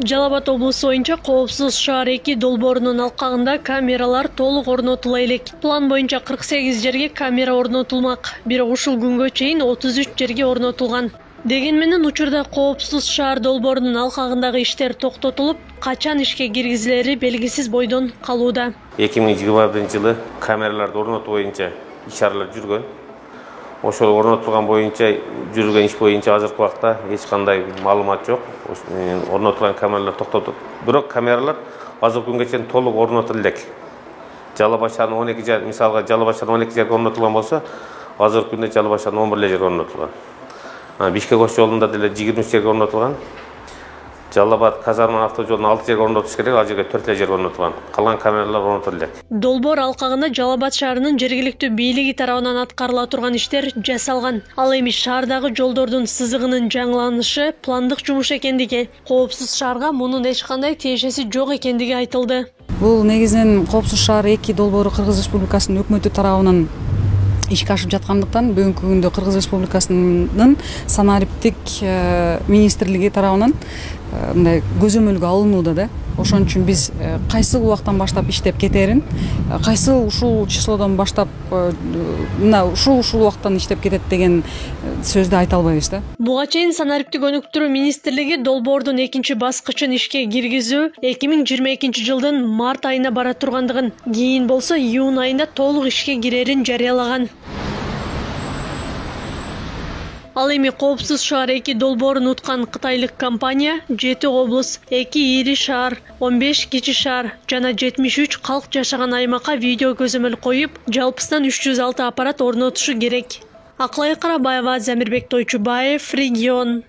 Жалал Абад облусу боюнча коопсуз шаар 2 долбоорунун алкагында камералар толук орнотула элек. План боюнча 48 жерге камера орнотулмак. Бирок ушул күнгө чейин 33 жерге орнотулган. Деген менен учурда коопсуз шаар долбоорунун алкагындагы иштер токтотулуп, качан ишке киргизилери белгисиз бойдон калууда. 2021-жылы камераларды орнотуу боюнча иш-чаралар жүргөн. Ошол орнотулган боюнча жүргөн иш боюнча азыркы убакта эч кандай маалымат жок. Орнотулган камералар токтотуп, бирок камералар азыркы күнгө чейин толук орнотулду элек. Жалал Абад шаарынын 12 жер, мисалга Жалал Абад шаарынын 12 жерге орнотулган болсо, азыркы күндө Жалал Абад шаарынын 11 жерге орнотулган. Бишкек ош жолунда деле 23 жерге орнотулган. Жалал Абад казарма автожолунун 6 жерге орнотуш керек, ал жерге 4 жерге орнотулган. Калган камералар орнотулду элек. Долбоор алкагында Жалал Абад шаарынын жергиликтүү бийлиги тарабынан аткарыла турган иштер жасалган. Ал эми шаардагы жолдордун сызыгынын жаңыланышы пландык жумуш экендиги, коопсуз шаарга мунун эч кандай тиешеси жок экендиги айтылды. Бул негизинен коопсуз шаар 2 долбоору Кыргыз Республикасынын өкмөтү тарабынан ишке ашып жаткандыктан бүгүнкү күндө Кыргыз Республикасынын санариптик министрлиги тарабынан мындай көзөмөлгө алынууда да. Ошон үчүн биз кайсы убактан баштап иштеп кетерин, кайсы ушул числодон баштап мына ушул убакыттан иштеп кетет деген сөздү айта албайбыз да. Буга чейин санариптик өнүктүрүү министрлиги долбоордун 2 баскычын ишке киргизүү 2022 жылдын март айына бара тургандыгын, кийин болсо июнь айында толук ишке кирерин жарыялаган. Ал эми коопсуз шаар 2 долбоорун уткан кытайлык компания 7 облус, 2 ири шаар, 15 кичи шаар жана 73 калк жашаган аймакка видео көзөмөл коюп, жалпысынан 306 аппарат орнотушу керек. Акылай Карабаева, Замирбек Тойчубаев, Регион.